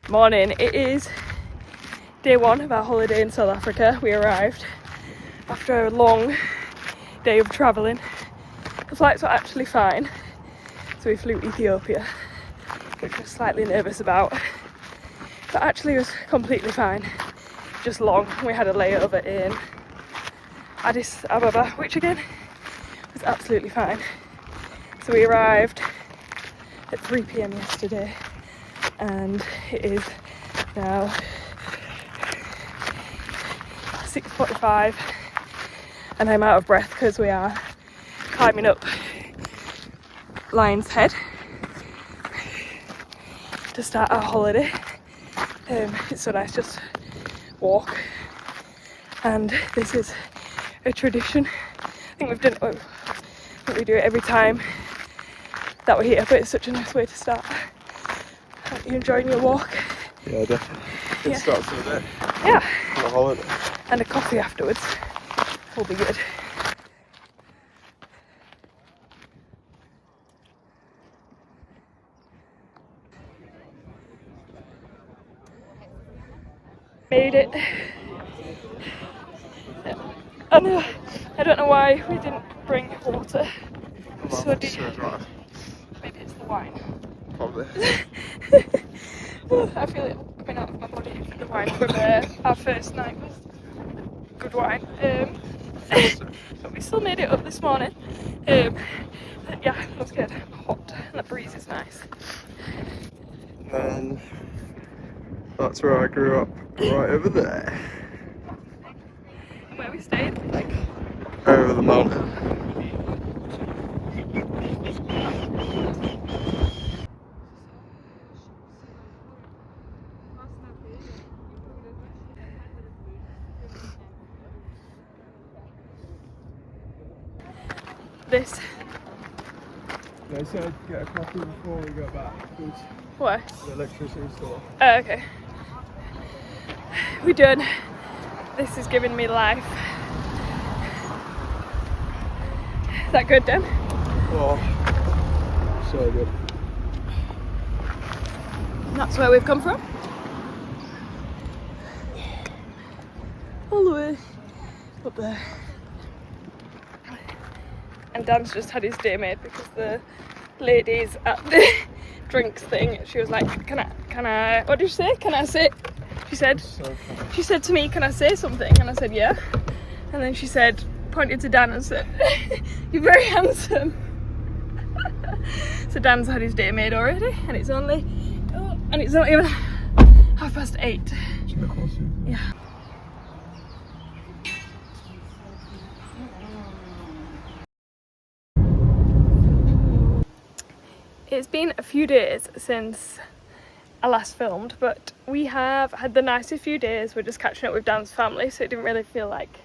Morning. It is day one of our holiday in South Africa. We arrived after a long day of travelling. The flights were actually fine, so we flew Ethiopia, which I was slightly nervous about, but actually was completely fine. Just long. We had a layover in Addis Ababa, which again was absolutely fine. So we arrived at 3 p.m. yesterday, and it is now 6:45 and I'm out of breath because we are climbing up Lion's Head to start our holiday. It's so nice, just walk, and this is a tradition. I think we've done it, I think we do it every time that we're here, but it's such a nice way to start. Are you enjoying your walk? Yeah, definitely. Good start to the day. Yeah. On a holiday. And a coffee afterwards will be good. Made it. I know. I don't know why we didn't bring water. So dry. Maybe it's the wine. Probably. I feel it coming out of my body. The wine from our first night was good wine. But we still made it up this morning. Yeah, that's good. Hot, and the breeze is nice. And that's where I grew up, right over there. Where we stayed? Like over the mountain. This. They said get a coffee before we go back. Where? The electricity store. Oh, okay. We're done. This is giving me life. Is that good, Dan? Oh, so good. And that's where we've come from. All the way up there. And Dan's just had his day made because the ladies at the drinks thing, she was like, can I, what did she say? Can I say, she said to me, can I say something? And I said, yeah. And then she said, pointed to Dan and said, you're very handsome. So Dan's had his day made already, and it's not even 8:30. Yeah. It's been a few days since I last filmed, but we have had the nicest few days. We're just catching up with Dan's family, so it didn't really feel like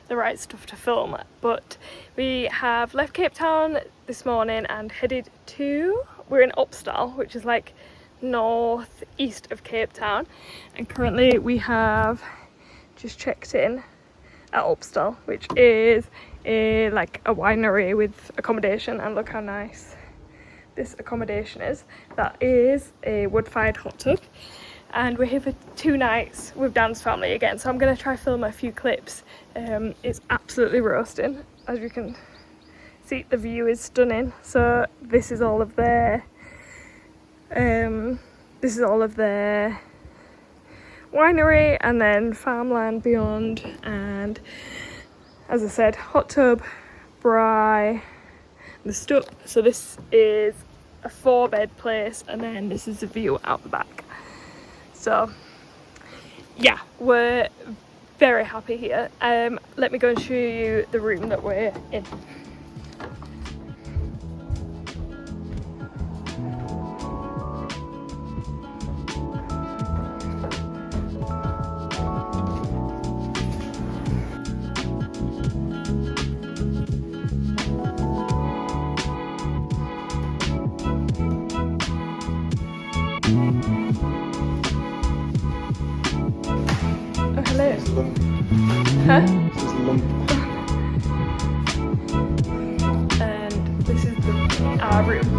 the right stuff to film. But we have left Cape Town this morning and headed to, we're in Opstal, which is like northeast of Cape Town, and currently we have just checked in at Opstal, which is like a winery with accommodation, and look how nice this accommodation is. That is a wood-fired hot tub, and we're here for 2 nights with Dan's family again, so I'm going to try film a few clips. It's absolutely roasting, as you can see. The view is stunning. So this is all of their winery, and then farmland beyond, and as I said, hot tub, braai, the stuff. So this is a 4-bed place, and then this is the view out the back. So yeah, we're very happy here. Let me go and show you the room that we're in. Lump. Huh? This is lump. And this is our room.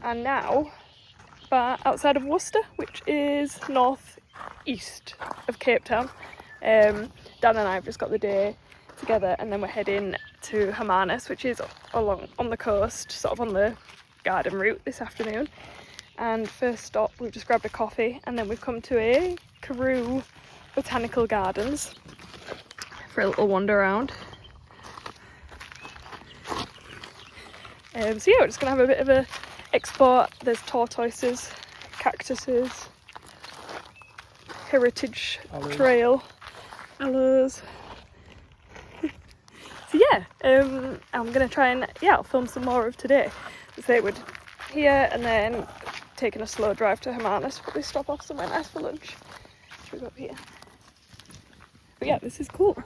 and now outside of Worcester, which is north east of Cape Town. Dan and I have just got the day together, and then we're heading to Hermanus, which is along on the coast, sort of on the garden route this afternoon. And first stop, we've just grabbed a coffee, and then we've come to a Karoo Botanical Gardens for a little wander around. So yeah, we're just gonna have a bit of a explore. There's tortoises, cactuses, heritage trail, aloes. So yeah, I'm gonna try and I'll film some more of today. So they would here, and then taking a slow drive to Hermanus, probably stop off somewhere nice for lunch. Should we go up here? But yeah, this is cool.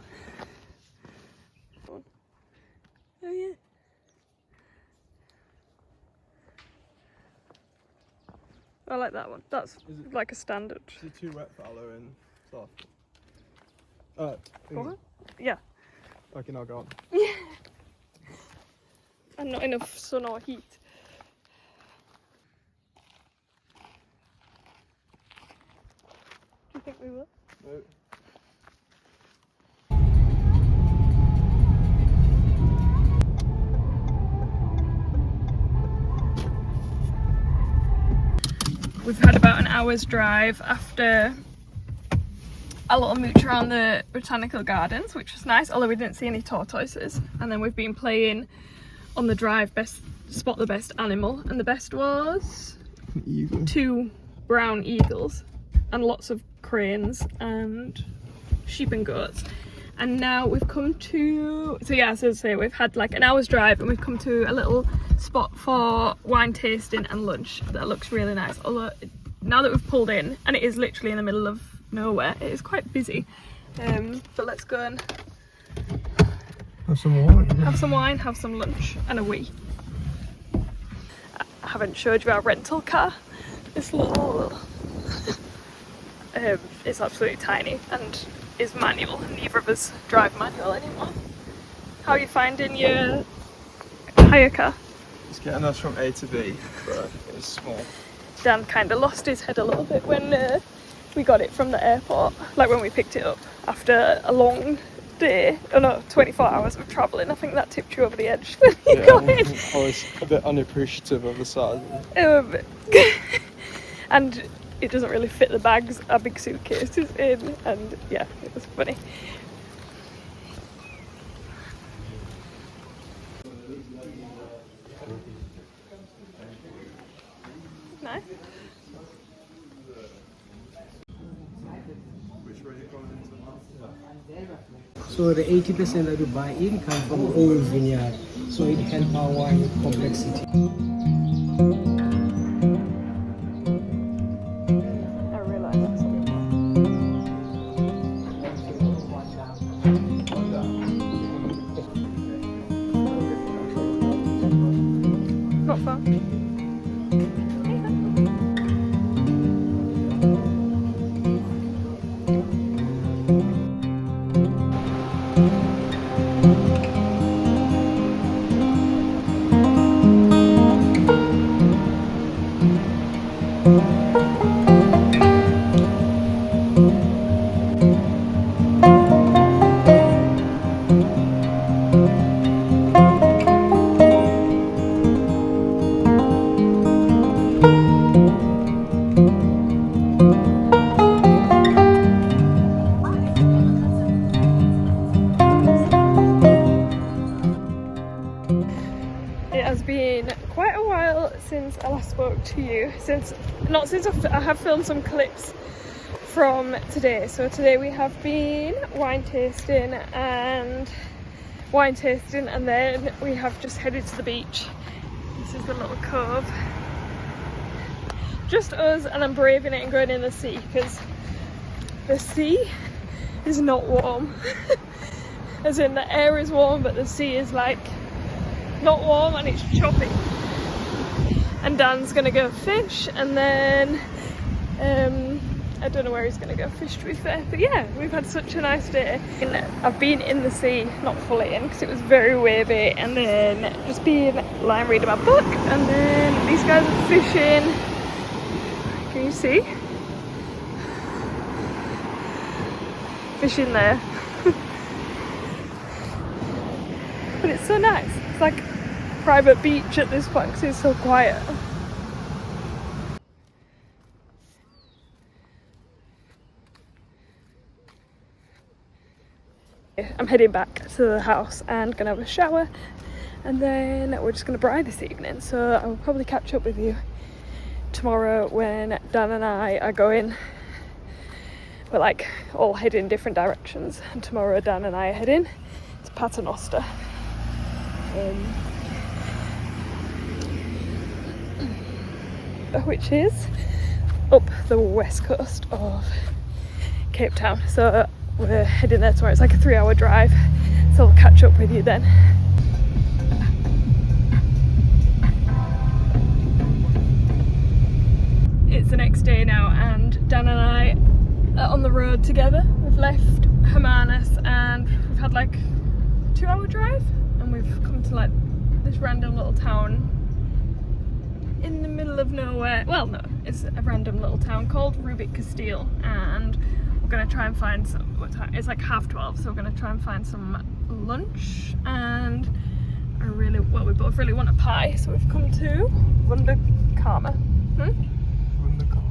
Oh yeah. I like that one. That's like a standard. Is it too wet for aloe and soft? What? Yeah. Okay, now go on. Yeah. And not enough sun or heat. Do you think we will? No. We've had about an hour's drive after a little mooch around the Botanical Gardens, which was nice, although we didn't see any tortoises. And then we've been playing on the drive, spot the best animal, and the best was Eagle. 2 brown eagles and lots of cranes and sheep and goats. And now we've come to, so yeah, as I say, we've had like an hour's drive, and we've come to a little spot for wine tasting and lunch that looks really nice. Although now that we've pulled in, and it is literally in the middle of nowhere, it is quite busy. But let's go and have some wine. Have some lunch, and a wee. I haven't showed you our rental car. This little, it's absolutely tiny and is manual. Neither of us drive manual anymore. How are you finding your hire car? It's getting us from A to B, but it's small. Dan kind of lost his head a little bit when we got it from the airport, like when we picked it up after a long day, 24 hours of travelling. I think that tipped you over the edge when you got in. I was a bit unappreciative of the size. And it doesn't really fit the bags our big suitcase is in, and yeah, it was funny. Nice. So the 80% that you buy in come from old vineyard, so it helps our wine complexity. I realise that's not fun. It has been quite a while since I last spoke to you, I have filmed some clips from today. So today we have been wine tasting, and then we have just headed to the beach. This is the little cove. Just us, and I'm braving it and going in the sea, because the sea is not warm. As in, the air is warm, but the sea is like not warm, and it's choppy. And Dan's gonna go fish, and then I don't know where he's going to go fish, to be fair. But yeah, we've had such a nice day. And I've been in the sea, not fully in, because it was very wavy, and then just been lying reading my book, and then these guys are fishing. Can you see? Fishing there. But it's so nice. It's like a private beach at this point because it's so quiet. I'm heading back to the house and gonna have a shower, and then we're just gonna braai this evening, so I will probably catch up with you tomorrow when Dan and I are going. We're like all heading different directions, and tomorrow Dan and I are heading to Paternoster, which is up the west coast of Cape Town. So we're heading there tomorrow. It's like a 3-hour drive, so I'll catch up with you then. It's the next day now, and Dan and I are on the road together. We've left Hermanus and we've had like a 2-hour drive, and we've come to like this random little town in the middle of nowhere. Well, no, it's a random little town called Rubik Castile, and we're gonna try and find some, what time? It's like 12:30, so we're gonna try and find some lunch, and we both really want a pie, so we've come to Wunderkarma.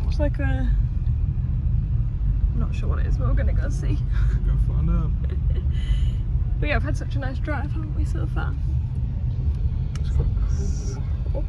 It's like a, I'm not sure what it is, but we're gonna go see. Go find out. But yeah, I've had such a nice drive, haven't we, so far? Cool.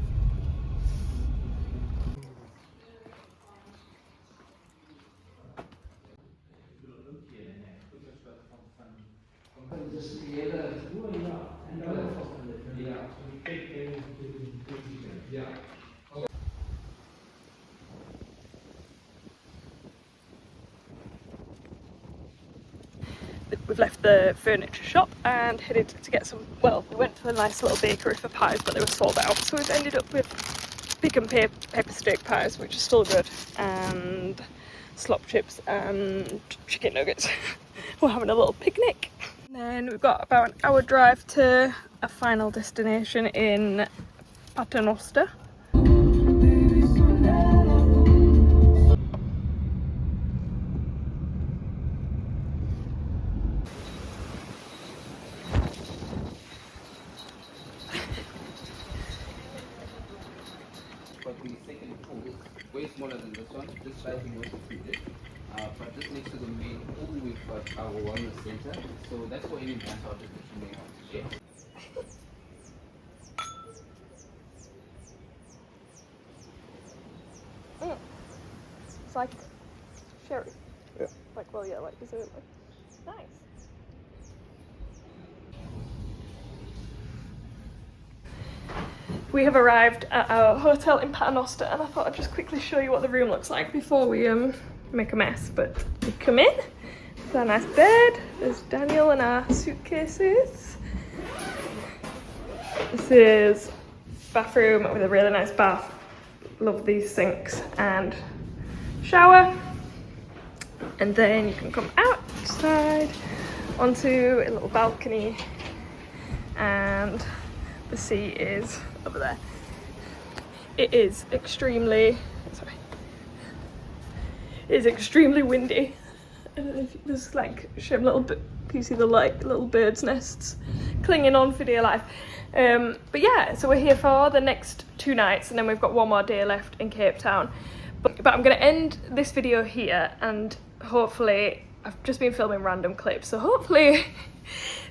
We've left the furniture shop and headed to get some, well, we went to a nice little bakery for pies, but they were sold out, so we've ended up with pick and pepper steak pies, which are still good, and slop chips and chicken nuggets. We're having a little picnic. And then we've got about an hour drive to a final destination in Paternoster. But the second pool is way smaller than this one, just slightly more secluded. But just next to the main pool, we've got our wellness center. So that's for any dance artists that you may want to get. It's like sherry. Yeah. Like, well, yeah, like dessert. Nice. We have arrived at our hotel in Paternoster, and I thought I'd just quickly show you what the room looks like before we make a mess. But we come in, there's our nice bed, there's Daniel and our suitcases. This is bathroom with a really nice bath. Love these sinks, and shower. And then you can come outside onto a little balcony, and the sea is over there. It is extremely, windy. I don't know if there's like some little bit, can you see the like little bird's nests clinging on for dear life. But yeah, so we're here for the next 2 nights, and then we've got 1 more day left in Cape Town. But I'm going to end this video here, and hopefully, I've just been filming random clips, so hopefully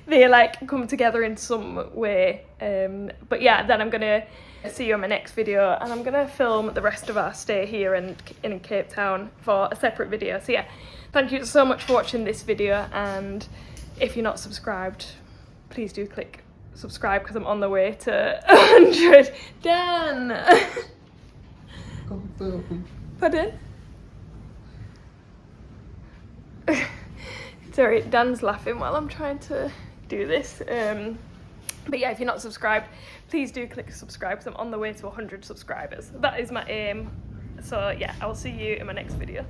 they like come together in some way. But yeah, then I'm going to see you in my next video, and I'm going to film the rest of our stay here in Cape Town for a separate video. So yeah, thank you so much for watching this video, and if you're not subscribed, please do click subscribe, because I'm on the way to 100. Dan! Pardon? Sorry, Dan's laughing while I'm trying to do this. But yeah, if you're not subscribed, please do click subscribe, because I'm on the way to 100 subscribers. That is my aim. So yeah, I will see you in my next video.